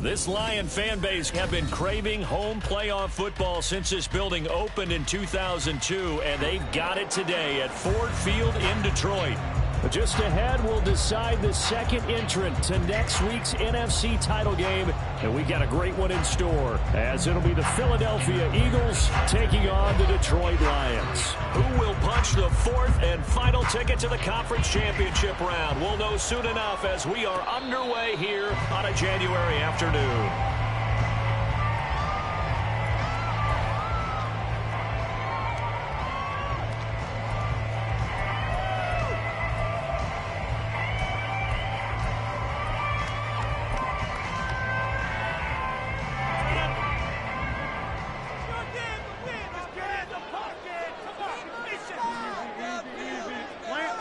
This Lion fan base have been craving home playoff football since this building opened in 2002, and they've got it today at Ford Field in Detroit. Just ahead, we'll decide the second entrant to next week's NFC title game, and we got a great one in store, as it'll be the Philadelphia Eagles taking on the Detroit Lions. Who will punch the fourth and final ticket to the conference championship round? We'll know soon enough as we are underway here on a January afternoon.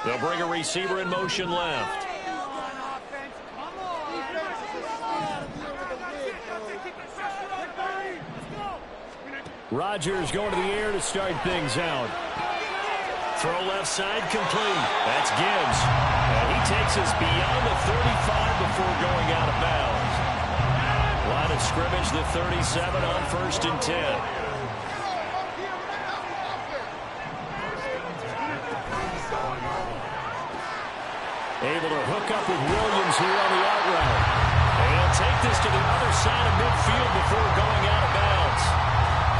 They'll bring a receiver in motion left. Rodgers going to the air to start things out. Throw left side complete. That's Gibbs. And he takes us beyond the 35 before going out of bounds. Line of scrimmage, the 37 on 1st and 10. Able to hook up with Williams here on the out route. And he'll take this to the other side of midfield before going out of bounds.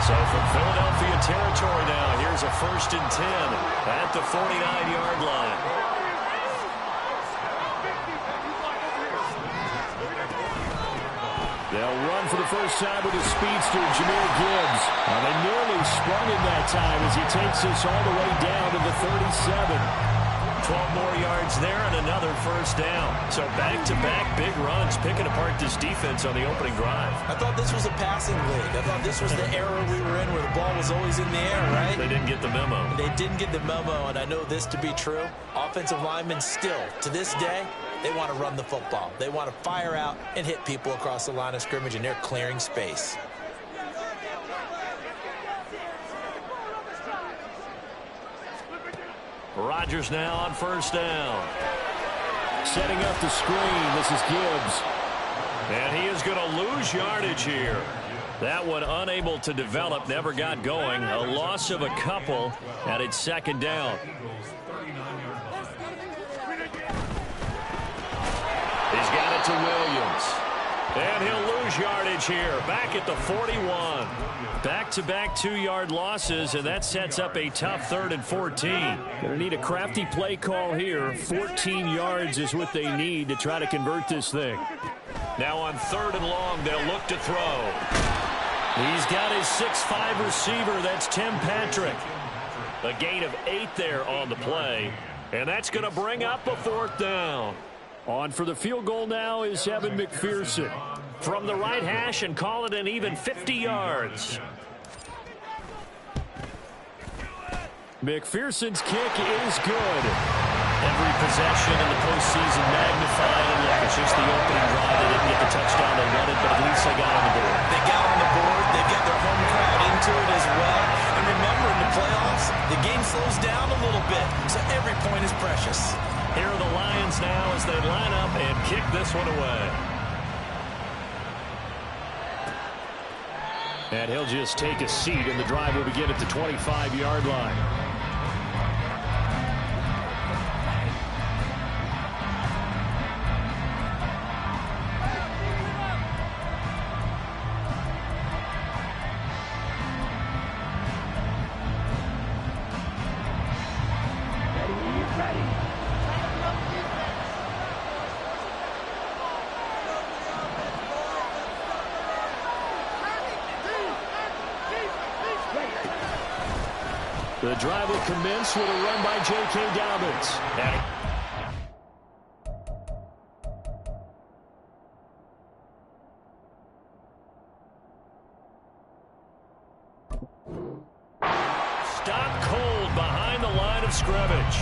So from Philadelphia territory now, here's a 1st and 10 at the 49-yard line. They'll run for the first time with his speedster, Jahmyr Gibbs. They nearly sprung him that time as he takes us all the way down to the 37. 12 more yards there and another 1st down. So back-to-back big runs picking apart this defense on the opening drive. I thought this was a passing league. I thought this was the era we were in where the ball was always in the air, right? They didn't get the memo. They didn't get the memo, and I know this to be true. Offensive linemen still, to this day, they want to run the football. They want to fire out and hit people across the line of scrimmage, and they're clearing space. Rodgers now on 1st down. Setting up the screen. This is Gibbs. And he is going to lose yardage here. That one unable to develop, never got going. A loss of a couple, and it's 2nd down. He's got it to Williams. And he'll lose yardage here, back at the 41. Back-to-back 2-yard losses, and that sets up a tough 3rd and 14. Going to need a crafty play call here. 14 yards is what they need to try to convert this thing. Now on 3rd and long, they'll look to throw. He's got his 6'5 receiver. That's Tim Patrick. A gain of 8 there on the play, and that's going to bring up a 4th down. On for the field goal now is Evan McPherson. From the right hash and call it an even 50 yards. McPherson's kick is good. Every possession in the postseason magnified, and look, it's just the opening drive. They didn't get the touchdown they wanted, but at least they got on the board. They got on the board. They get their home crowd into it as well. And remember, in the playoffs, the game slows down a little bit, so every point is precious. Here are the Lions now as they line up and kick this one away. And he'll just take a seat, and the drive will begin at the 25-yard line. The drive will commence with a run by J.K. Dobbins. Stop cold behind the line of scrimmage.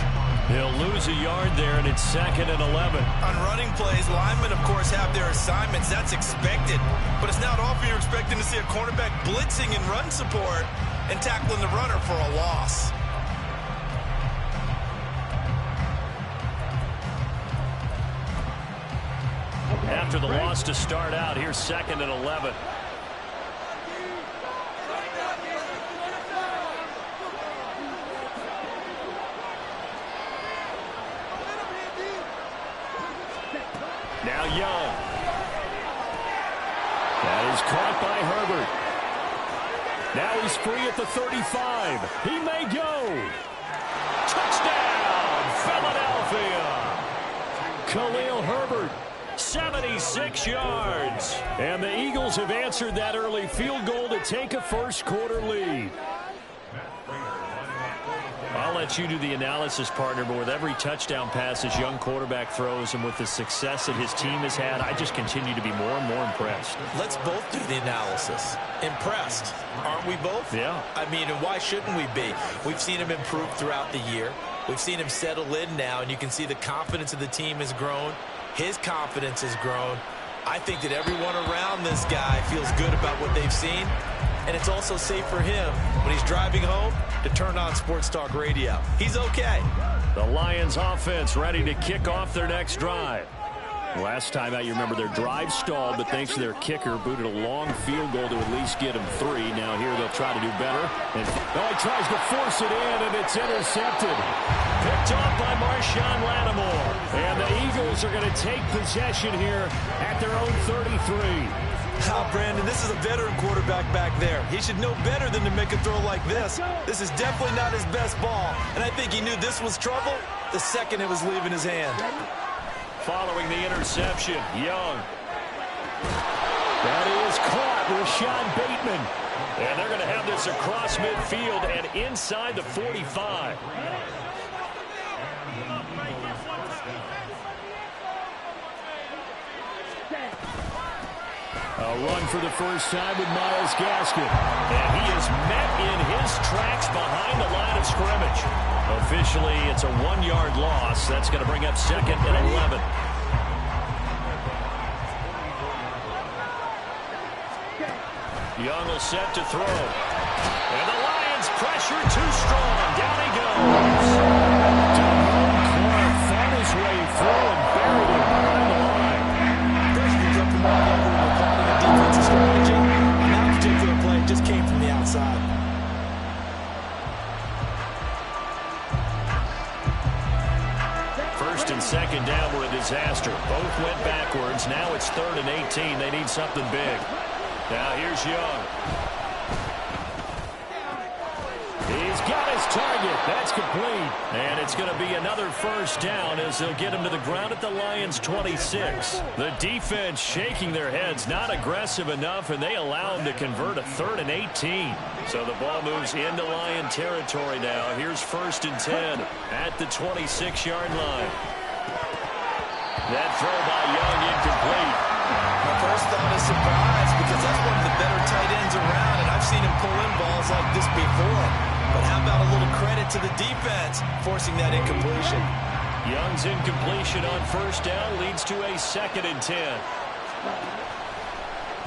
He'll lose a yard there, and it's 2nd and 11. On running plays, linemen, of course, have their assignments. That's expected. But it's not often you're expecting to see a cornerback blitzing in run support and tackling the runner for a loss. After after the loss to start out. Here's 2nd and 11. Now Young. That is caught by Herbert. Now he's free at the 35. He may go. Touchdown, Philadelphia. Khalil Herbert, 76 yards. And the Eagles have answered that early field goal to take a first-quarter lead. I'll let you do the analysis, partner, but with every touchdown pass this young quarterback throws and with the success that his team has had, I just continue to be more and more impressed. Let's both do the analysis. Impressed, aren't we both? Yeah. I mean, and why shouldn't we be? We've seen him improve throughout the year. We've seen him settle in now, and you can see the confidence of the team has grown. His confidence has grown. I think that everyone around this guy feels good about what they've seen. And it's also safe for him when he's driving home to turn on Sports Talk Radio. He's okay. The Lions offense ready to kick off their next drive. Last time out, you remember their drive stalled, but thanks to their kicker, booted a long field goal to at least get them 3. Now here they'll try to do better. And he tries to force it in, and it's intercepted. Picked off by Marshawn Lattimore. And the Eagles are going to take possession here at their own 33. Now, Brandon, this is a veteran quarterback back there. He should know better than to make a throw like this. This is definitely not his best ball, and I think he knew this was trouble the second it was leaving his hand. Following the interception, Young. That is caught, Rashad Bateman. And they're going to have this across midfield and inside the 45. A run for the first time with Myles Gaskin. And he is met in his tracks behind the line of scrimmage. Officially, it's a 1-yard loss. That's going to bring up 2nd and 11. Young will set to throw. And the Lions pressure too strong. Down he goes. Clark fought his way through and buried him behind the line. Pressure comes up from all over when we're calling a defensive strategy. And that particular play just came from the outside. First and 2nd down were a disaster. Both went backwards. Now it's 3rd and 18. They need something big. Now here's Young. He's got his target. That's complete. And it's going to be another first down as they'll get him to the ground at the Lions' 26. The defense shaking their heads, not aggressive enough, and they allow him to convert a 3rd and 18. So the ball moves into Lion territory now. Here's 1st and 10 at the 26-yard line. That throw by Young incomplete. My first thought is surprise because that's one of the better tight ends around, and I've seen him pull in balls like this before. But how about a little credit to the defense forcing that incompletion? Young's incompletion on first down leads to a 2nd and 10.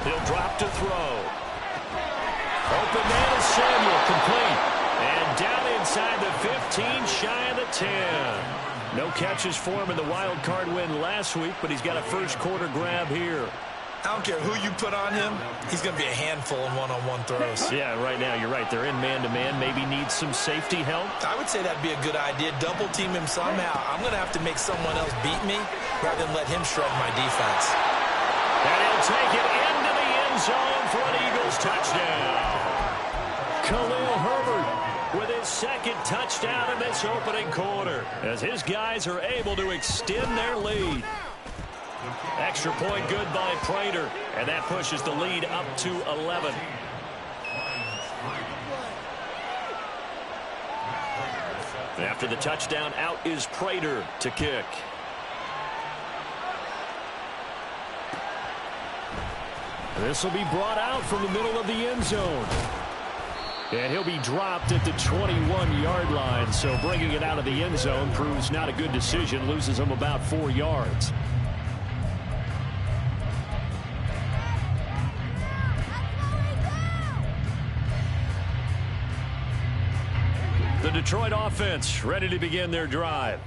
He'll drop to throw. Open man is Samuel, complete. And down inside the 15, shy of the 10. No catches for him in the wild card win last week, but he's got a first-quarter grab here. I don't care who you put on him, he's going to be a handful in one-on-one throws. Yeah, right now, you're right. They're in man-to-man. Maybe needs some safety help. I would say that'd be a good idea. Double team him somehow. I'm going to have to make someone else beat me rather than let him shred my defense. And he'll take it into the end zone for an Eagles touchdown. Khalil Herbert with his 2nd touchdown in this opening quarter as his guys are able to extend their lead. Extra point good by Prater, and that pushes the lead up to 11. After the touchdown, out is Prater to kick. This will be brought out from the middle of the end zone. And he'll be dropped at the 21-yard line, so bringing it out of the end zone proves not a good decision, loses him about 4 yards. The Detroit offense ready to begin their drive.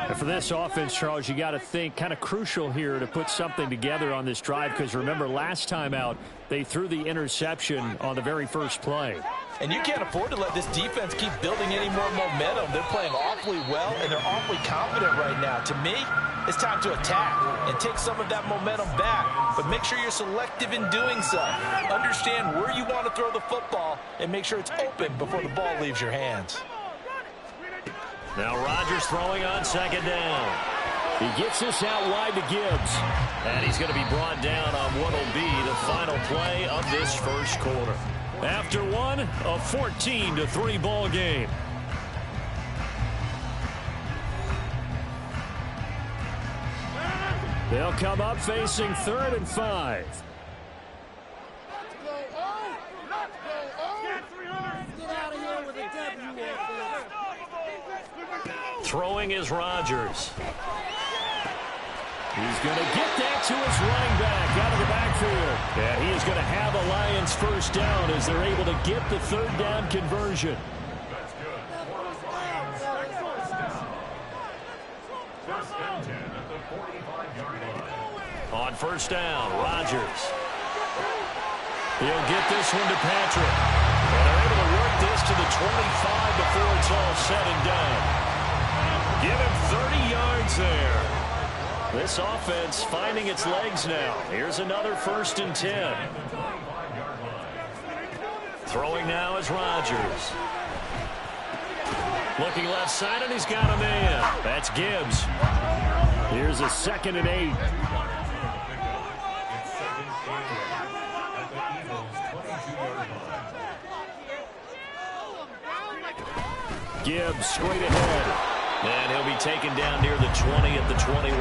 And for this offense, Charles, you got to think kind of crucial here to put something together on this drive, because remember last time out they threw the interception on the very first play. And you can't afford to let this defense keep building any more momentum. They're playing awfully well, and they're awfully confident right now. To me, it's time to attack and take some of that momentum back. But make sure you're selective in doing so. Understand where you want to throw the football and make sure it's open before the ball leaves your hands. Now Rodgers throwing on second down. He gets this out wide to Gibbs. And he's going to be brought down on what will be the final play of this first quarter. After one, a 14-3 ball game. They'll come up facing 3rd and 5. Throwing is Rodgers. He's going to get that to his running back out of the backfield. And he is going to have a Lions first down as they're able to get the 3rd down conversion. On first down, Rodgers. He'll get this one to Patrick. And they're able to work this to the 25 before it's all said and done. Give him 30 yards there. This offense finding its legs now. Here's another 1st and 10. Throwing now is Rodgers. Looking left side, and he's got a man. That's Gibbs. Here's a 2nd and 8. Gibbs straight ahead. And he'll be taken down near the 20 at the 21.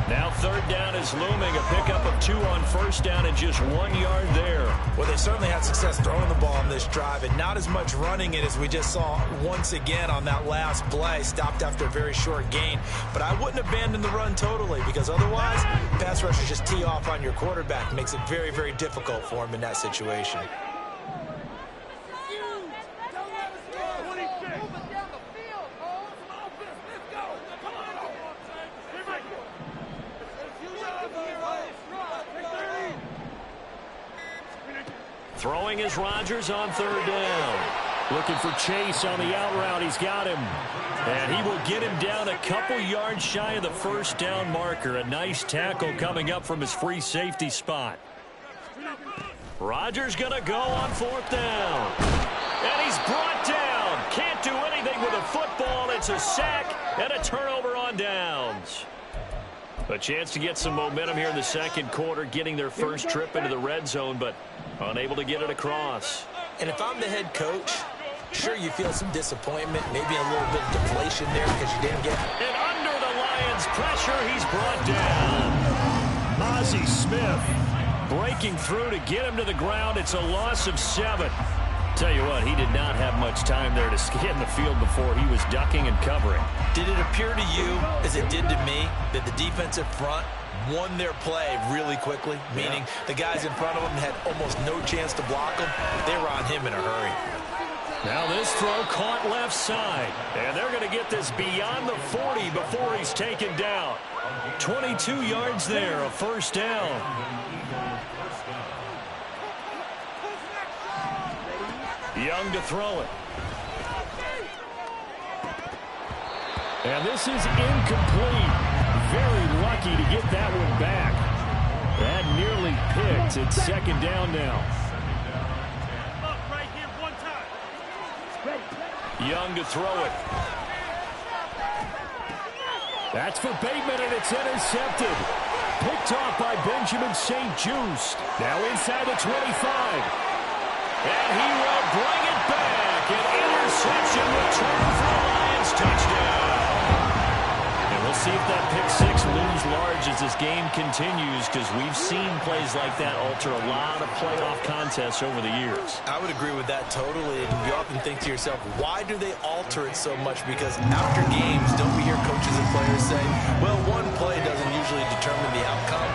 Now 3rd down is looming. A pickup of 2 on first down and just 1 yard there. Well, they certainly had success throwing the ball on this drive, and not as much running it as we just saw once again on that last play. Stopped after a very short gain. But I wouldn't abandon the run totally, because otherwise, pass rushers just tee off on your quarterback. Makes it very, very difficult for him in that situation. Throwing is Rodgers on 3rd down. Looking for Chase on the out route. He's got him. And he will get him down a couple yards shy of the first down marker. A nice tackle coming up from his free safety spot. Rodgers going to go on 4th down. And he's brought down. Can't do anything with a football. It's a sack and a turnover on downs. A chance to get some momentum here in the 2nd quarter, getting their first trip into the red zone, but unable to get it across. And if I'm the head coach, sure you feel some disappointment, maybe a little bit of deflation there because you didn't get... And under the Lions' pressure, he's brought down. Ozzie Smith breaking through to get him to the ground. It's a loss of 7. Tell you what, he did not have much time there to scan the field before he was ducking and covering. Did it appear to you, as it did to me, that the defensive front won their play really quickly? Meaning the guys in front of them had almost no chance to block them. They were on him in a hurry. Now this throw caught left side. And they're going to get this beyond the 40 before he's taken down. 22 yards there, a first down. Young to throw it. And this is incomplete. Very lucky to get that one back. That nearly picked. It's 2nd down now. Young to throw it. That's for Bateman, and it's intercepted. Picked off by Benjamin St-Juste. Now inside the 25. And he will bring it back. An interception return for the Lions. Touchdown. And we'll see if that pick 6 looms large as this game continues, because we've seen plays like that alter a lot of playoff contests over the years. I would agree with that totally. And you often think to yourself, why do they alter it so much? Because after games, don't we hear coaches and players say, well, one play doesn't usually determine the outcome?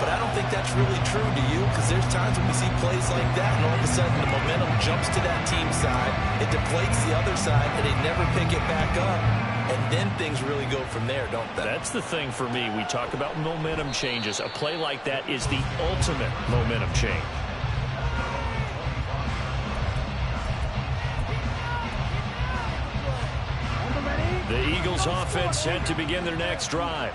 But I don't think that's really true, do you? Because there's times when we see plays like that, and all of a sudden the momentum jumps to that team side, it deflates the other side, and they never pick it back up. And then things really go from there, don't they? That's the thing for me. We talk about momentum changes. A play like that is the ultimate momentum change. The Eagles offense set to begin their next drive.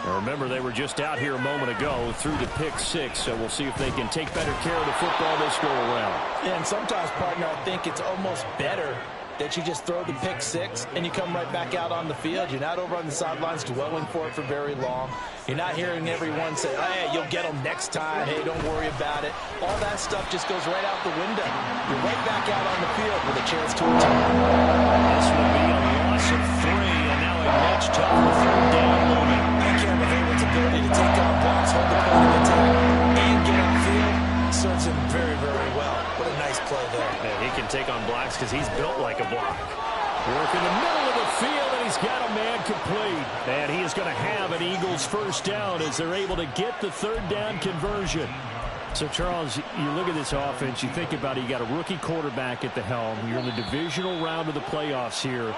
Now remember, they were just out here a moment ago through the pick six, so we'll see if they can take better care of the football this go around. And sometimes, partner, I think it's almost better that you just throw the pick six and you come right back out on the field. You're not over on the sidelines dwelling for it for very long. You're not hearing everyone say, hey, you'll get them next time. Hey, don't worry about it. All that stuff just goes right out the window. You're right back out on the field with a chance to attack. This will be a loss of 3, and now a much tougher third down moment. I can't believe its ability to take out blocks, hold the point of attack, and get on field serves him very, very well. What a nice play there. Man, he can take on blocks because he's built like a block. Work in the middle of the field, and he's got a man complete. And he is going to have an Eagles first down as they're able to get the third down conversion. So, Charles, you look at this offense, you think about it, you got a rookie quarterback at the helm. You're in the divisional round of the playoffs here.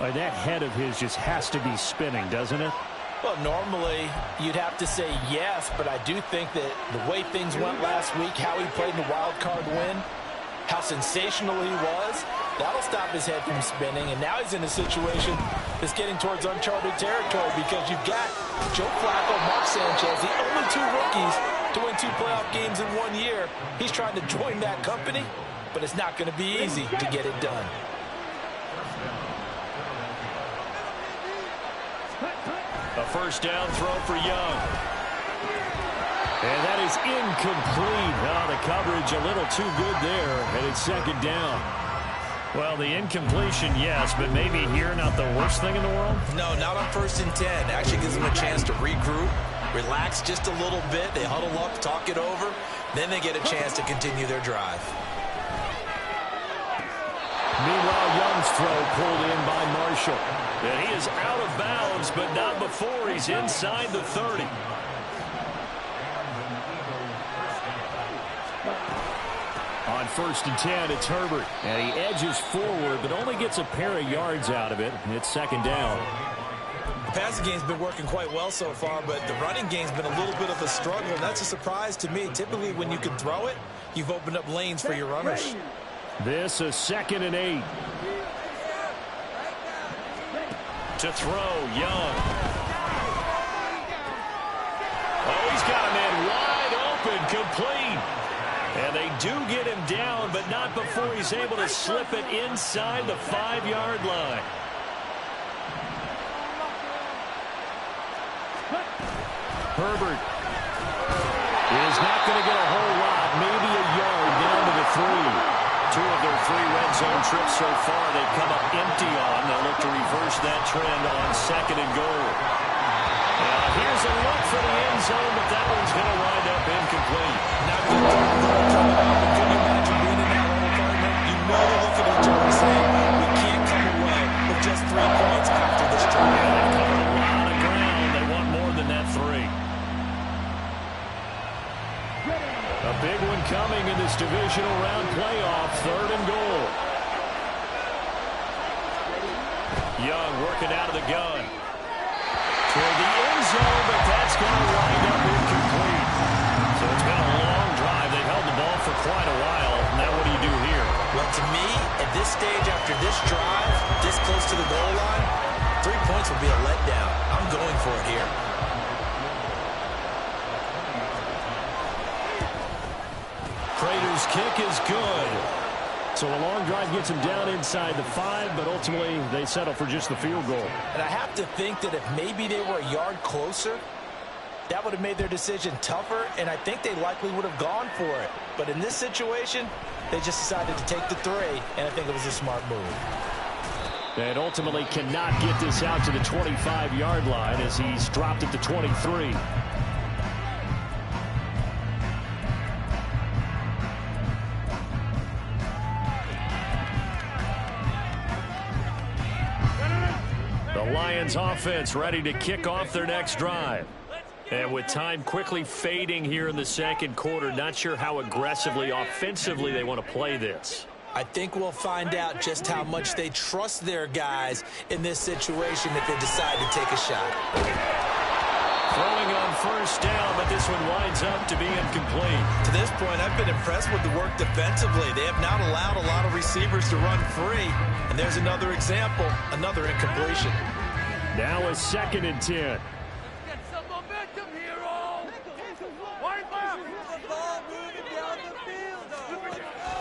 That head of his just has to be spinning, doesn't it? Well, normally you'd have to say yes, but I do think that the way things went last week, how he played in the wild card win, how sensational he was, that'll stop his head from spinning. And now he's in a situation that's getting towards uncharted territory because you've got Joe Flacco, Mark Sanchez, the only 2 rookies to win 2 playoff games in 1 year. He's trying to join that company, but it's not going to be easy to get it done. A first down throw for Young. And that is incomplete. Oh, the coverage a little too good there, and it's second down. Well, the incompletion, yes, but maybe here not the worst thing in the world? No, not on 1st and 10. Actually gives them a chance to regroup, relax just a little bit. They huddle up, talk it over. Then they get a chance to continue their drive. Meanwhile, Young's throw pulled in by Marshall. And he is out of bounds, but not before he's inside the 30. On 1st and 10, it's Herbert. And he edges forward, but only gets a pair of yards out of it. It's second down. The passing game's been working quite well so far, but the running game's been a little bit of a struggle, and that's a surprise to me. Typically, when you can throw it, you've opened up lanes for your runners. This is 2nd and 8. To throw, Young. Oh, he's got a man wide open, complete. And they do get him down, but not before he's able to slip it inside the 5-yard line. Herbert is not going to get a whole lot, maybe a yard down to the 3. 2 of their 3 red zone trips so far they've come up empty on. They'll look to reverse that trend on 2nd and goal. Now here's a look for the end zone, but that one's going to wind up incomplete. Not good coming up, but can you imagine being in that little partner? You know they're looking at each other saying, we can't come away with just 3 points after this drive. Yeah, they've covered a lot of ground. They want more than that 3. A big one coming in this divisional round playoff, 3rd and goal. Young working out of the gun. Toward the end zone, but that's going to wind up incomplete. So it's been a long drive. They've held the ball for quite a while. Now what do you do here? Well, to me, at this stage after this drive, this close to the goal line, 3 points will be a letdown. I'm going for it here. Prater's kick is good. So a long drive gets him down inside the 5, but ultimately they settle for just the field goal. And I have to think that if maybe they were a yard closer, that would have made their decision tougher, and I think they likely would have gone for it. But in this situation, they just decided to take the 3, and I think it was a smart move. And ultimately cannot get this out to the 25-yard line as he's dropped at the 23. The Lions offense ready to kick off their next drive. And with time quickly fading here in the second quarter, not sure how aggressively, offensively they want to play this. I think we'll find out just how much they trust their guys in this situation if they decide to take a shot. Throwing on first down, but this one winds up to be incomplete. To this point, I've been impressed with the work defensively. They have not allowed a lot of receivers to run free. And there's another example, another incompletion. Now a 2nd and 10. Get some momentum here, all.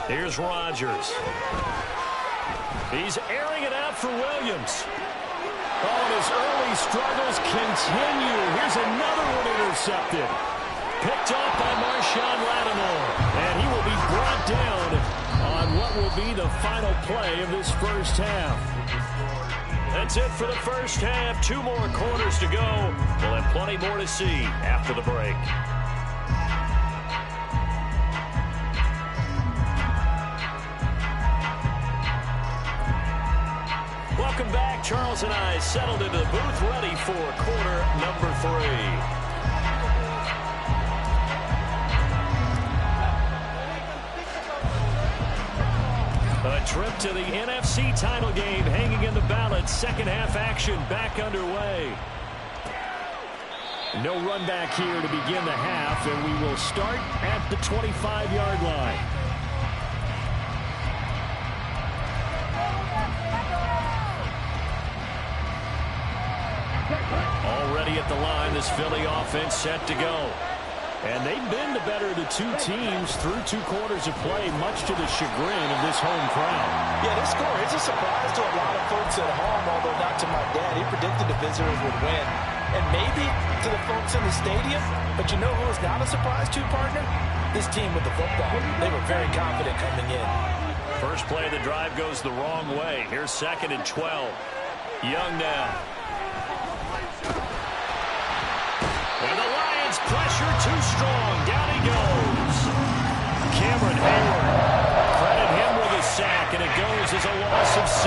Here's Rodgers. He's airing it out for Williams. Oh, and his early struggles continue. Here's another one intercepted. Picked up by Marshawn Lattimore. And he will be brought down on what will be the final play of this first half. That's it for the first half. 2 more quarters to go. We'll have plenty more to see after the break. Welcome back. Charles and I settled into the booth, ready for quarter number 3. A trip to the NFC title game hanging in the balance. Second half action back underway. No run back here to begin the half, and we will start at the 25-yard line. Already at the line, this Philly offense set to go. And they've been the better of the 2 teams through 2 quarters of play, much to the chagrin of this home crowd. Yeah, this score is a surprise to a lot of folks at home, although not to my dad. He predicted the visitors would win. And maybe to the folks in the stadium, but you know who is not a surprise to, partner? This team with the football. They were very confident coming in. First play of the drive goes the wrong way. Here's 2nd and 12. Young now. And the Lions pressure too strong. Down he goes. Cameron Hayward. Credit him with a sack, and it goes as a loss of 6.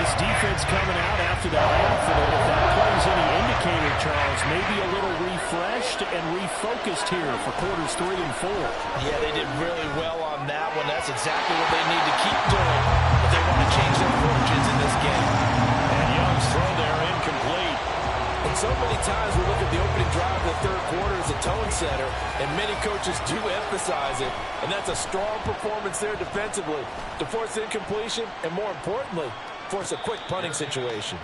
This defense coming out after the half, and if that plays any indicator, Charles, maybe a little refreshed and refocused here for quarters 3 and 4. Yeah, they did really well on that one. That's exactly what they need to keep doing if they want to change their fortunes in this game. And Young's throw there incomplete. And so many times we look at the opening drive of the third quarter as a tone setter, and many coaches do emphasize it. And that's a strong performance there defensively to force incompletion and, more importantly, force a quick punting situation.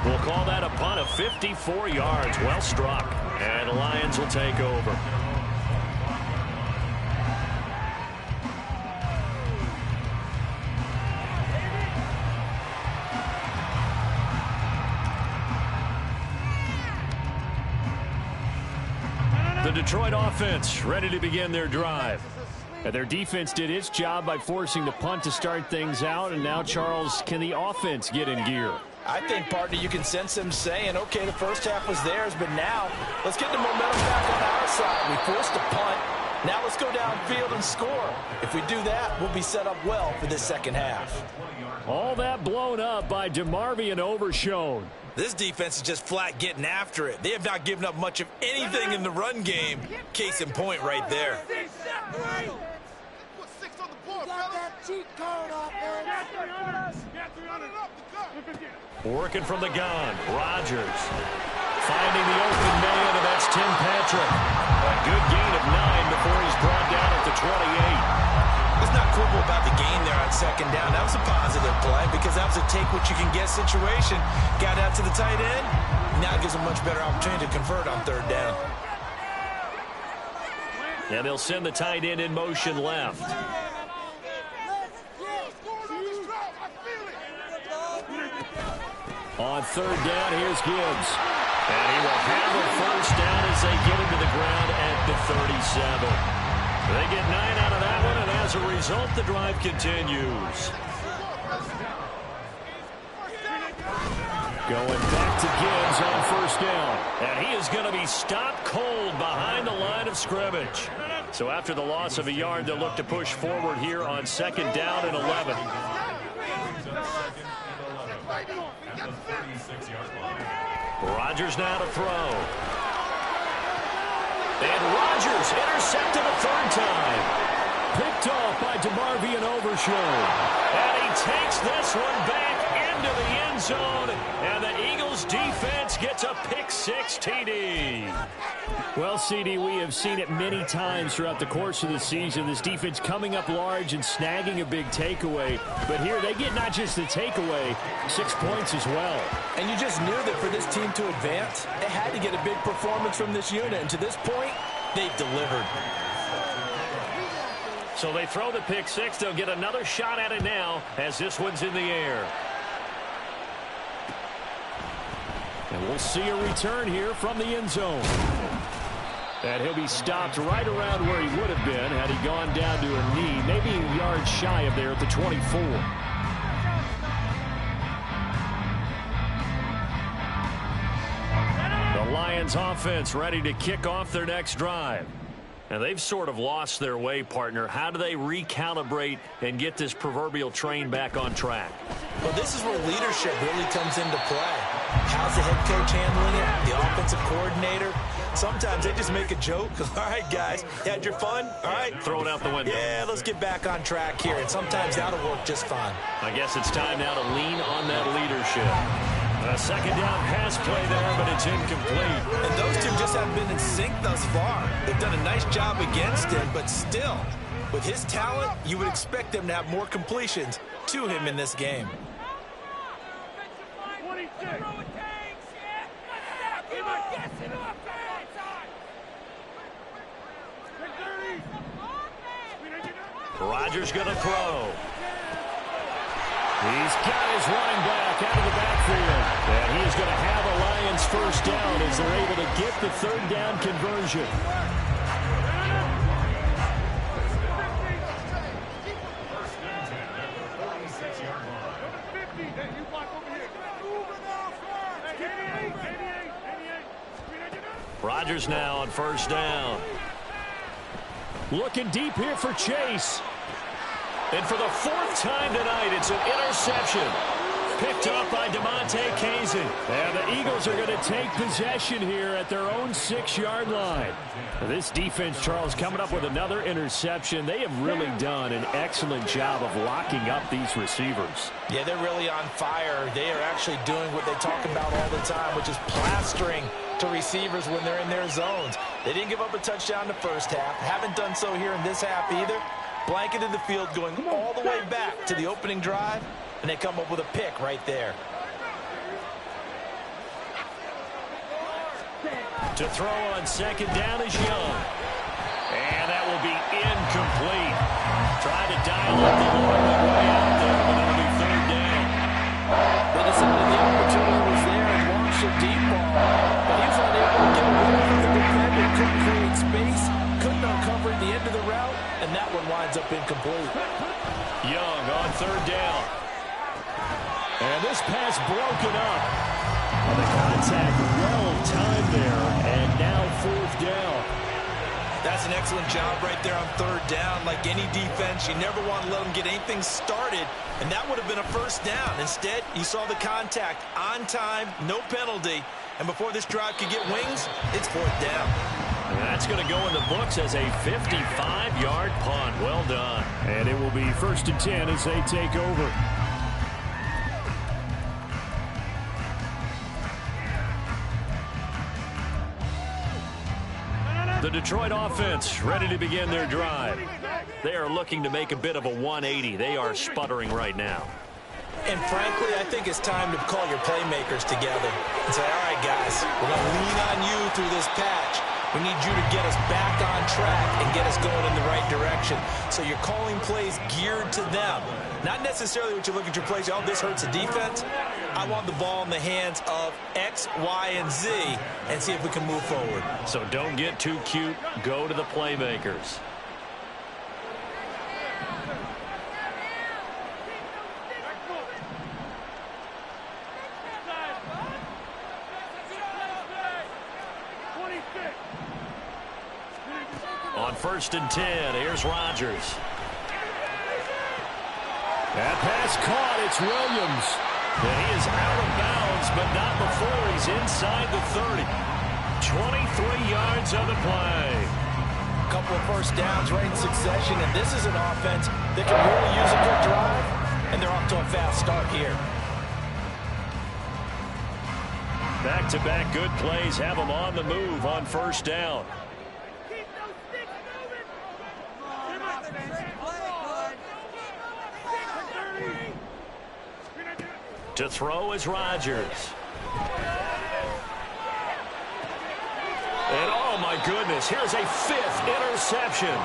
We'll call that a punt of 54 yards. Well struck. And the Lions will take over. The Detroit offense ready to begin their drive. And their defense did its job by forcing the punt to start things out. And now, Charles, can the offense get in gear? I think, partner, you can sense them saying, okay, the first half was theirs, but now let's get the momentum back on our side. We forced a punt. Now let's go downfield and score. If we do that, we'll be set up well for this second half. All that blown up by DeMarvion Overshown. This defense is just flat getting after it. They have not given up much of anything in the run game. Case in point right there. Working from the gun, Rodgers. Finding the open man, and that's Tim Patrick. A good gain of 9 before he's brought down at the 28. Let's not quibble about the gain there on second down. That was a positive play because that was a take-what-you-can-get situation. Got out to the tight end. Now it gives a much better opportunity to convert on third down. And they'll send the tight end in motion left. On third down, here's Gibbs. And he will have a first down as they get him to the ground at the 37. They get 9 out of that one, and as a result, the drive continues. Going back to Gibbs on first down. And he is going to be stopped cold behind the line of scrimmage. So after the loss of a yard, they'll look to push forward here on second down and 11. Rodgers now to throw. And Rodgers intercepted a third time. Picked off by DeMarvion Overshown. And he takes this one back into the end zone. And the Eagles defense gets a pick-6 TD. Well, CD, we have seen it many times throughout the course of the season. This defense coming up large and snagging a big takeaway. But here they get not just the takeaway, 6 points as well. And you just knew that for this team to advance, they had to get a big performance from this unit. And to this point, they've delivered. So they throw the pick-6. They'll get another shot at it now as this one's in the air. And we'll see a return here from the end zone. And he'll be stopped right around where he would have been had he gone down to a knee, maybe a yard shy of there at the 24. The Lions offense ready to kick off their next drive. And they've sort of lost their way, partner. How do they recalibrate and get this proverbial train back on track? Well, this is where leadership really comes into play. How's the head coach handling it? The offensive coordinator? Sometimes they just make a joke. All right, guys, you had your fun? All right. Throw it out the window. Yeah, let's get back on track here. And sometimes that'll work just fine. I guess it's time now to lean on that leadership. A second down pass play there, but it's incomplete. And those two just haven't been in sync thus far. They've done a nice job against him, but still, with his talent, you would expect them to have more completions to him in this game. Rodgers going to throw. He's got his running back out of the backfield. And he is going to have a Lions first down as they're able to get the third down conversion. Rodgers now on first down. Looking deep here for Chase. And for the fourth time tonight, it's an interception. Picked up by DeMonte Kazin. And the Eagles are going to take possession here at their own 6-yard line. This defense, Charles, coming up with another interception. They have really done an excellent job of locking up these receivers. Yeah, they're really on fire. They are actually doing what they talk about all the time, which is plastering to receivers when they're in their zones. They didn't give up a touchdown the first half. Haven't done so here in this half either. Blanketed the field going all the way back to the opening drive, and they come up with a pick right there. To throw on second down is Young. And that will be incomplete. Trying to dial up the long way out there, but it'll be third down. They decided the opportunity was there and launched a deep ball, but he was unable to get away from the defender. Couldn't create space, couldn't uncover the end of the route, and that one winds up incomplete. Young on third down. And this pass broken up. And the contact well timed there, and now fourth down. That's an excellent job right there on third down. Like any defense, you never want to let them get anything started, and that would have been a first down. Instead, you saw the contact on time, no penalty, and before this drive could get wings, it's fourth down. And that's going to go in the books as a 55-yard punt. Well done. And it will be 1st and 10 as they take over. The Detroit offense ready to begin their drive. They are looking to make a bit of a 180. They are sputtering right now. And frankly, I think it's time to call your playmakers together and say, all right, guys, we're going to lean on you through this patch. We need you to get us back on track and get us going in the right direction. So you're calling plays geared to them. Not necessarily what you look at your plays, oh, this hurts the defense. I want the ball in the hands of X, Y, and Z and see if we can move forward. So don't get too cute. Go to the playmakers. On 1st and 10, here's Rodgers. That pass caught. It's Williams. And he is out of bounds, but not before he's inside the 30. 23 yards on the play. A couple of first downs right in succession, and this is an offense that can really use a good drive, and they're off to a fast start here. Back-to-back good plays have them on the move on first down. Keep those sticks moving. To throw is Rodgers. And oh my goodness, here's a 5th interception.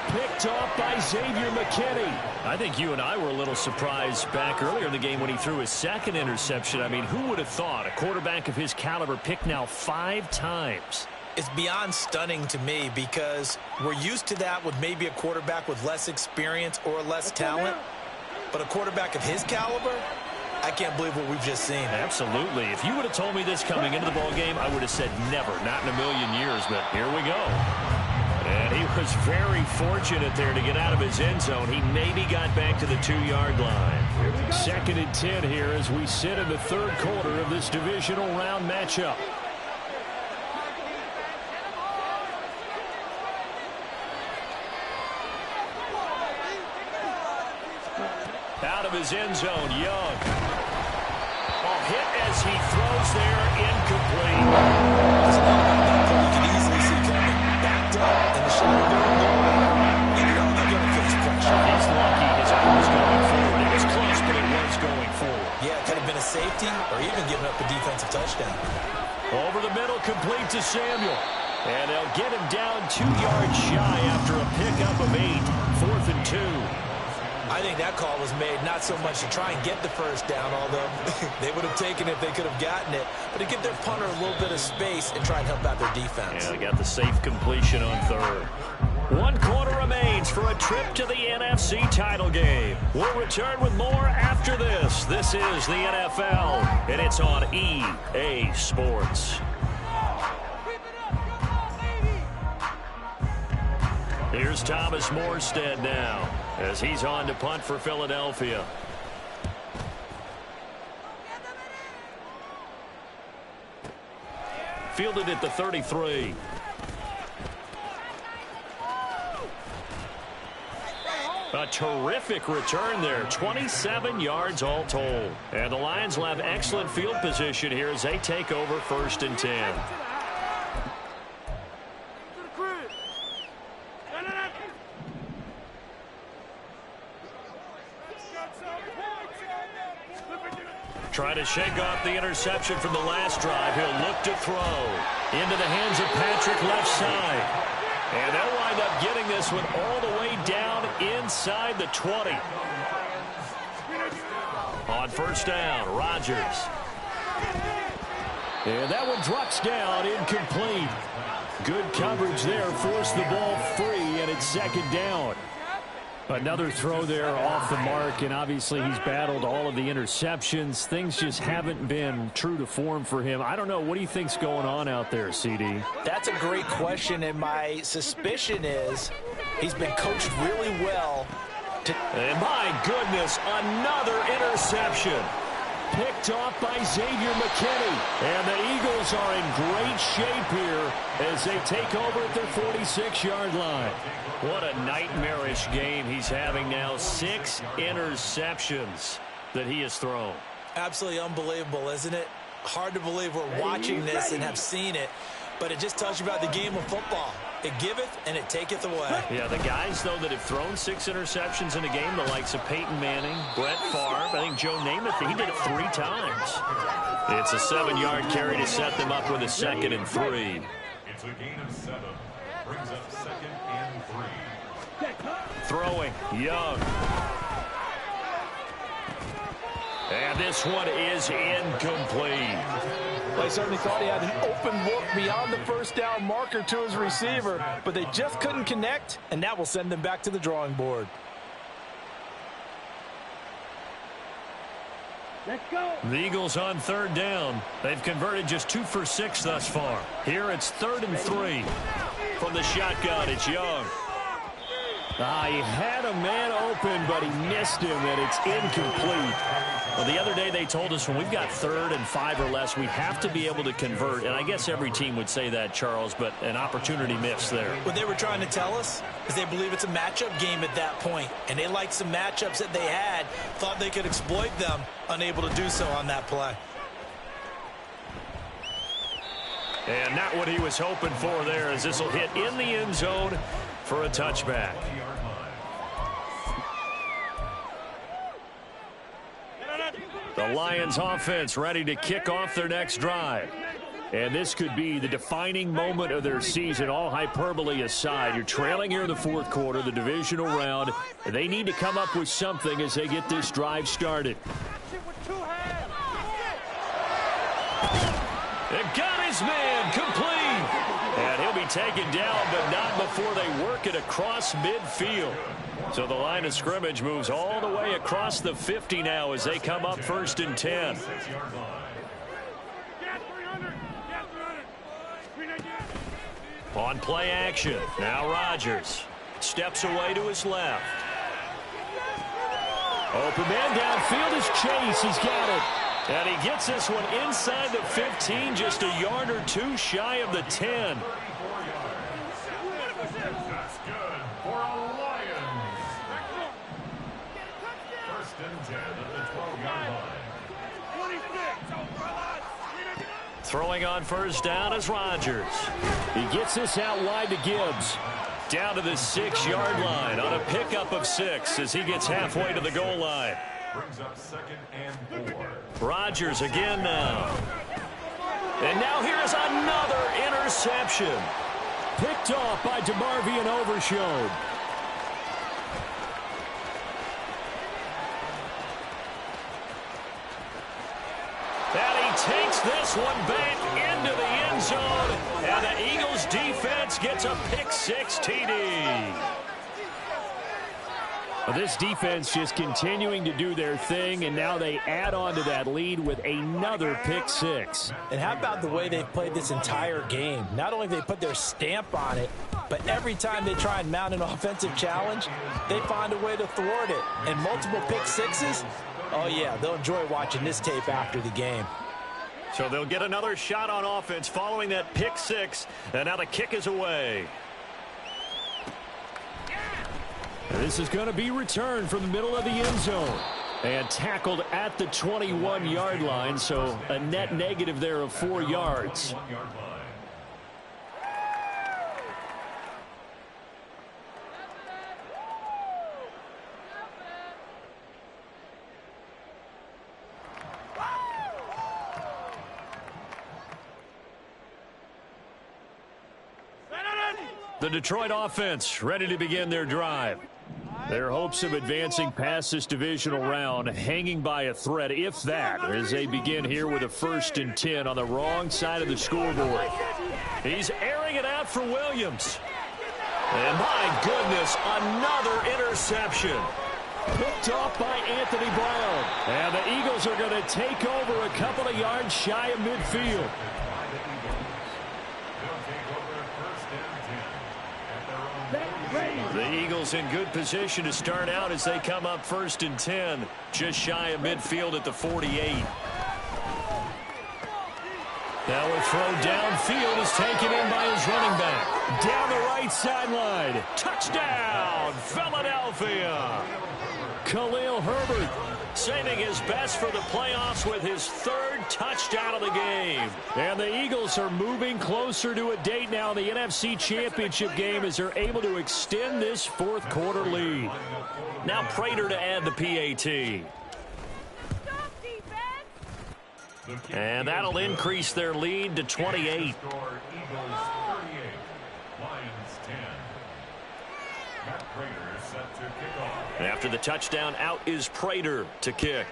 Picked off by Xavier McKinney. I think you and I were a little surprised back earlier in the game when he threw his 2nd interception. I mean, who would have thought a quarterback of his caliber picked now 5 times? It's beyond stunning to me because we're used to that with maybe a quarterback with less experience or less talent. But a quarterback of his caliber, I can't believe what we've just seen. Absolutely. If you would have told me this coming into the ballgame, I would have said never, not in a million years, but here we go. And he was very fortunate there to get out of his end zone. He maybe got back to the 2-yard line. 2nd and 10 here as we sit in the 3rd quarter of this divisional round matchup. Out of his end zone, Young. Hit as he throws there, incomplete. You can easily see coming. Backed up in the shadow down the line. You know they're going to face pressure. He's lucky his arm was going forward. It was close, but it was going forward. Yeah, it could have been a safety or even giving up a defensive touchdown. Over the middle, complete to Samuel. And they'll get him down 2 yards shy after a pickup of 8. 4th and 2. I think that call was made not so much to try and get the first down, although they would have taken it if they could have gotten it, but to give their punter a little bit of space and try and help out their defense. Yeah, they got the safe completion on 3rd. 1 quarter remains for a trip to the NFC title game. We'll return with more after this. This is the NFL, and it's on EA Sports. Here's Thomas Morstead now as he's on to punt for Philadelphia. Fielded at the 33. A terrific return there. 27 yards all told. And the Lions will have excellent field position here as they take over 1st and 10. Trying to shake off the interception from the last drive. He'll look to throw. Into the hands of Patrick left side. And they'll wind up getting this one all the way down inside the 20. On 1st down, Rodgers. And that one drops down, incomplete. Good coverage there, forced the ball free, and it's 2nd down. Another throw there off the mark, and obviously he's battled all of the interceptions. Things just haven't been true to form for him. I don't know. What do you think's going on out there, CD? That's a great question, and my suspicion is he's been coached really well. And my goodness, another interception. Picked off by Xavier McKinney. And the Eagles are in great shape here as they take over at their 46-yard line. What a nightmarish game he's having now. 6 interceptions that he has thrown. Absolutely unbelievable, isn't it? Hard to believe we're watching this and have seen it, but it just tells you about the game of football. It giveth and it taketh away. Yeah, the guys, though, that have thrown 6 interceptions in a game, the likes of Peyton Manning, Brett Favre, I think Joe Namath, he did it 3 times. It's a 7-yard carry to set them up with a 2nd and 3. It's a gain of 7. Brings up 2nd and 3. Throwing, Young. And this one is incomplete. They certainly thought he had an open look beyond the 1st down marker to his receiver, but they just couldn't connect, and that will send them back to the drawing board. Let's go. The Eagles on 3rd down. They've converted just 2 for 6 thus far. Here it's 3rd and 3. From the shotgun, it's Young. He had a man open, but he missed him, and it's incomplete. Well, the other day they told us when we've got 3rd and 5 or less, we have to be able to convert. And I guess every team would say that, Charles, but an opportunity missed there. What they were trying to tell us is they believe it's a matchup game at that point, and they liked some matchups that they had, thought they could exploit them, unable to do so on that play. And not what he was hoping for there, as this will hit in the end zone for a touchback. The Lions offense ready to kick off their next drive. And this could be the defining moment of their season, all hyperbole aside. You're trailing here in the 4th quarter, the divisional round. They need to come up with something as they get this drive started. They've got his man complete. And he'll be taken down, but not before they work it across midfield. So the line of scrimmage moves all the way across the 50 now as they come up 1st and 10. On play action, now Rodgers steps away to his left. Open man downfield is Chase. He's got it. And he gets this one inside the 15, just a yard or 2 shy of the 10. That's good for a Lions. 1st and 10 at the 12-yard line. Throwing on 1st down is Rodgers. He gets this out wide to Gibbs. Down to the 6-yard line on a pickup of 6 as he gets halfway to the goal line. Brings up 2nd and 4. Rodgers again now. And now here's another interception. Picked off by DeMarvion Overshown. And he takes this one back into the end zone. And the Eagles defense gets a pick-6 TD. Well, this defense just continuing to do their thing, and now they add on to that lead with another pick-6. And how about the way they've played this entire game? Not only have they put their stamp on it, but every time they try and mount an offensive challenge, they find a way to thwart it. And multiple pick-6s, oh yeah, they'll enjoy watching this tape after the game. So they'll get another shot on offense following that pick-6, and now the kick is away. This is going to be returned from the middle of the end zone and tackled at the 21-yard line, so a net negative there of 4 yards. The Detroit offense ready to begin their drive. Their hopes of advancing past this divisional round hanging by a thread, if that, as they begin here with a 1st and 10 on the wrong side of the scoreboard. He's airing it out for Williams. And my goodness, another interception. Picked off by Anthony Brown. And the Eagles are going to take over a couple of yards shy of midfield. The Eagles in good position to start out as they come up 1st and 10, just shy of midfield at the 48. Now a throw downfield is taken in by his running back. Down the right sideline. Touchdown, Philadelphia. Khalil Herbert saving his best for the playoffs with his 3rd touchdown of the game. And the Eagles are moving closer to a date now in the NFC Championship game as they're able to extend this 4th quarter lead. Now Prater to add the PAT. And that'll increase their lead to 28. After the touchdown, out is Prater to kick.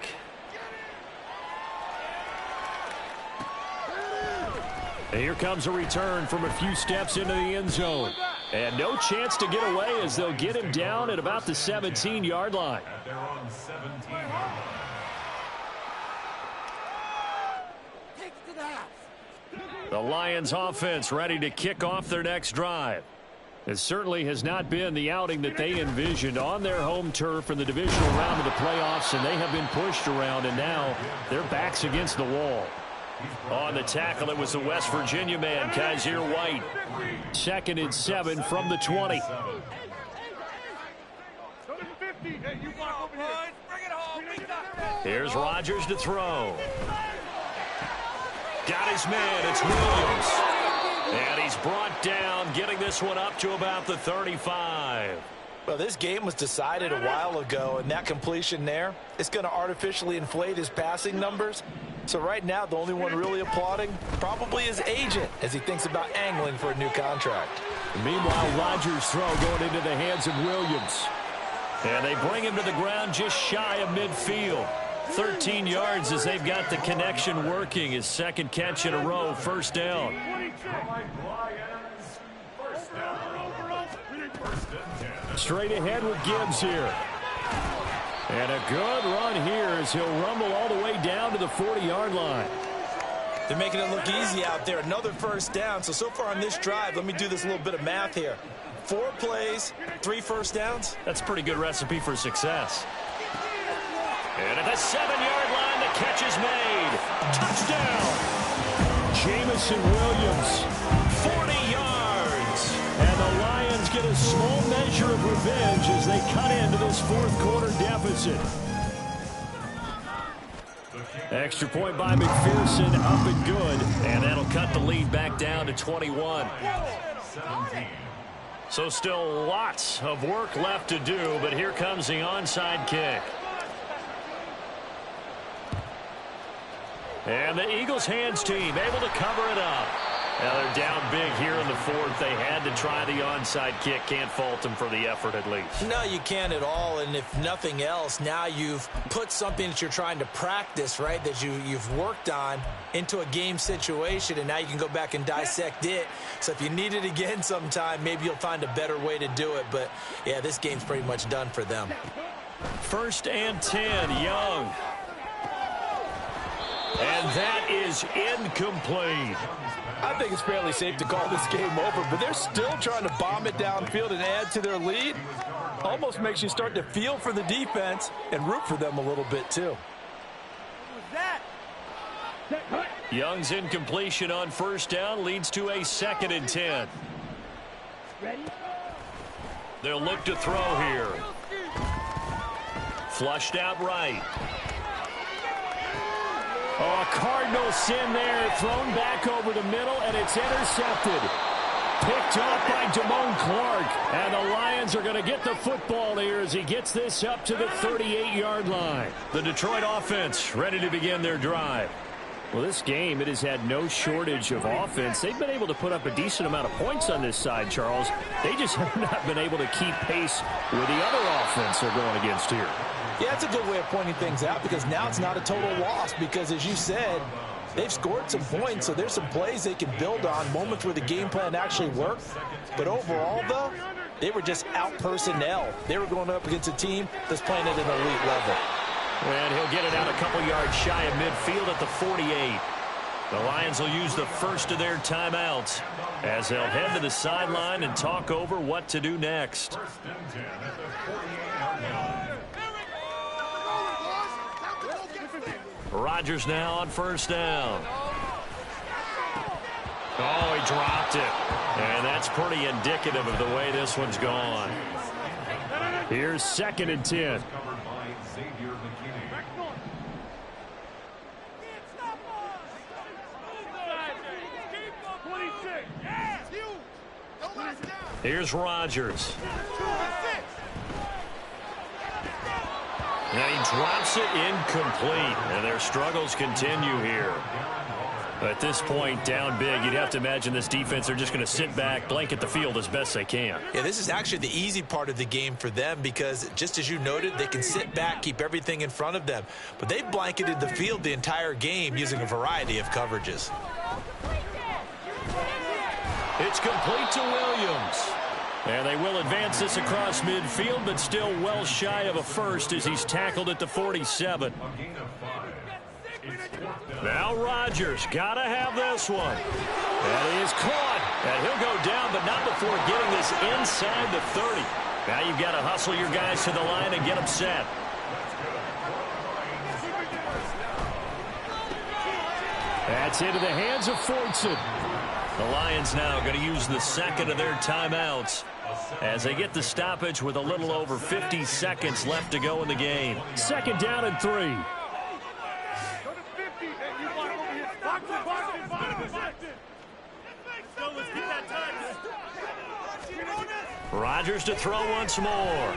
And here comes a return from a few steps into the end zone. And no chance to get away as they'll get him down at about the 17-yard line. The Lions offense ready to kick off their next drive. It certainly has not been the outing that they envisioned on their home turf in the divisional round of the playoffs, and they have been pushed around, and now their backs against the wall. On the tackle, it was the West Virginia man, Kaiser White. 2nd and 7 from the 20. Here's Rodgers to throw. Got his man. It's Williams. And he's brought down, getting this one up to about the 35. Well, this game was decided a while ago, and that completion there, it's going to artificially inflate his passing numbers. So right now, the only one really applauding probably his agent as he thinks about angling for a new contract. Meanwhile, Rodgers' throw going into the hands of Williams. And they bring him to the ground just shy of midfield. 13 yards as they've got the connection working. His 2nd catch in a row, 1st down. Straight ahead with Gibbs here. And a good run here as he'll rumble all the way down to the 40-yard line. They're making it look easy out there. Another 1st down. So far on this drive, let me do this little bit of math here. 4 plays, 3 1st downs. That's a pretty good recipe for success. And at the 7-yard line, the catch is made. Touchdown! Jamison Williams, 40 yards. And the Lions get a small measure of revenge as they cut into this 4th quarter deficit. Extra point by McPherson, up and good. And that'll cut the lead back down to 21. So still lots of work left to do, but here comes the onside kick. And the Eagles hands team able to cover it up. Now they're down big here in the 4th. They had to try the onside kick. Can't fault them for the effort at least. No, you can't at all. And if nothing else, now you've put something that you're trying to practice, right, that you've worked on into a game situation, and now you can go back and dissect it. So if you need it again sometime, maybe you'll find a better way to do it. But, yeah, this game's pretty much done for them. 1st and 10, Young. And that is incomplete. I think it's fairly safe to call this game over, but they're still trying to bomb it downfield and add to their lead. Almost makes you start to feel for the defense and root for them a little bit, too. Young's incompletion on 1st down leads to a 2nd and 10. They'll look to throw here. Flushed out right. Oh, a cardinal sin there, thrown back over the middle, and it's intercepted. Picked off by Damone Clark, and the Lions are going to get the football here as he gets this up to the 38-yard line. The Detroit offense ready to begin their drive. Well, this game, it has had no shortage of offense. They've been able to put up a decent amount of points on this side, Charles. They just have not been able to keep pace with the other offense they're going against here. Yeah, that's a good way of pointing things out because now it's not a total loss because, as you said, they've scored some points, so there's some plays they can build on, moments where the game plan actually worked. But overall, though, they were just out personnel. They were going up against a team that's playing at an elite level. And he'll get it out a couple yards shy of midfield at the 48. The Lions will use the first of their timeouts as they'll head to the sideline and talk over what to do next. Rodgers now on 1st down. Oh, he dropped it. And that's pretty indicative of the way this one's gone. Here's 2nd and 10. Here's Rodgers. And he drops it incomplete. And their struggles continue here. At this point, down big, you'd have to imagine this defense are just going to sit back, blanket the field as best they can. Yeah, this is actually the easy part of the game for them because, just as you noted, they can sit back, keep everything in front of them. But they've blanketed the field the entire game using a variety of coverages. It's complete to Williams. And they will advance this across midfield, but still well shy of a first as he's tackled at the 47. Now Rodgers got to have this one. And he is caught. And he'll go down, but not before getting this inside the 30. Now you've got to hustle your guys to the line and get them set. That's into the hands of Fortson. The Lions now going to use the second of their timeouts as they get the stoppage with a little over 50 seconds left to go in the game. Second down and 3. Rodgers to throw once more.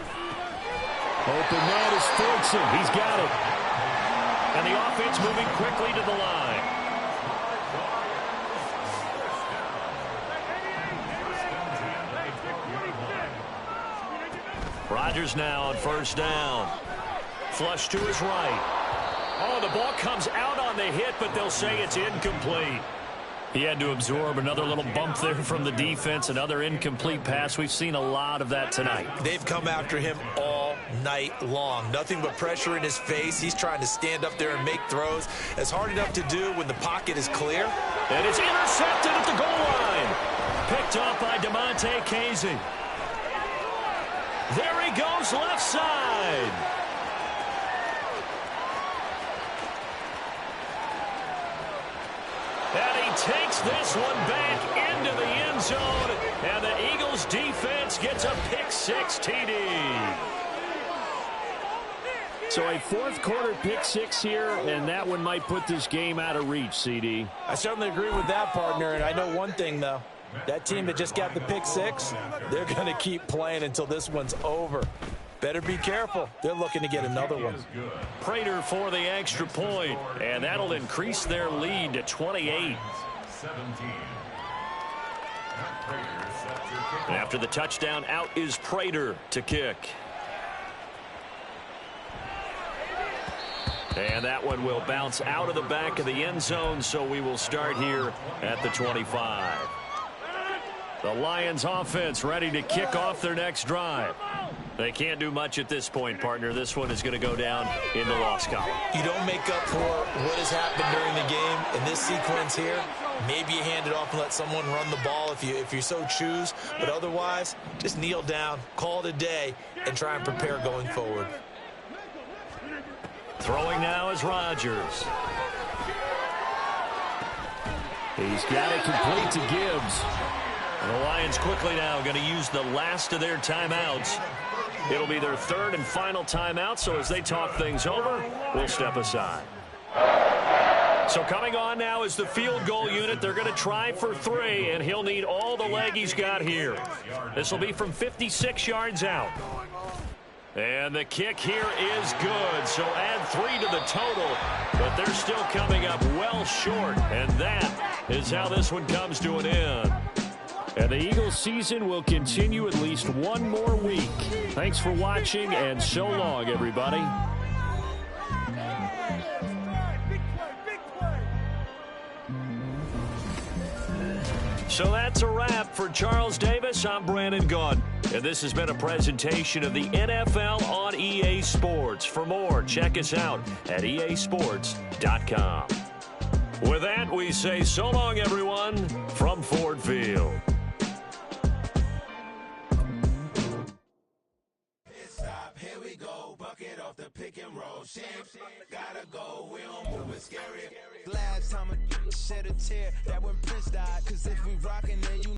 Open man is Fortson. He's got it. And the offense moving quickly to the line. Rodgers now on first down. Flush to his right. Oh, the ball comes out on the hit, but they'll say it's incomplete. He had to absorb another little bump there from the defense, another incomplete pass. We've seen a lot of that tonight. They've come after him all night long. Nothing but pressure in his face. He's trying to stand up there and make throws. It's hard enough to do when the pocket is clear. And it's intercepted at the goal line. Picked off by DeMonte Casey. There he goes left side. And he takes this one back into the end zone. And the Eagles defense gets a pick-6 TD. So a fourth quarter pick-6 here, and that one might put this game out of reach, CD. I certainly agree with that, partner. And I know one thing, though. That team that just got the pick-6, they're going to keep playing until this one's over. Better be careful. They're looking to get another one. Prater for the extra point, and that'll increase their lead to 28. And after the touchdown, out is Prater to kick. And that one will bounce out of the back of the end zone, so we will start here at the 25. The Lions offense ready to kick off their next drive. They can't do much at this point, partner. This one is going to go down in the loss column. You don't make up for what has happened during the game in this sequence here. Maybe you hand it off and let someone run the ball if you so choose. But otherwise, just kneel down, call it a day, and try and prepare going forward. Throwing now is Rodgers. He's got it complete to Gibbs. And the Lions quickly now going to use the last of their timeouts. It'll be their third and final timeout, so as they talk things over, we'll step aside. So coming on now is the field goal unit. They're going to try for 3, and he'll need all the leg he's got here. This will be from 56 yards out. And the kick here is good, so add 3 to the total, but they're still coming up well short, and that is how this one comes to an end. And the Eagles season will continue at least one more week. Thanks for watching, and so long, everybody. So that's a wrap for Charles Davis. I'm Brandon Gaudin, and this has been a presentation of the NFL on EA Sports. For more, check us out at easports.com. With that, we say so long, everyone, from Ford Field. Here we go, bucket off the pick and roll. Shit, gotta go, we don't move it scary. Last time I shed a tear, that when Prince died, cause if we rockin', then you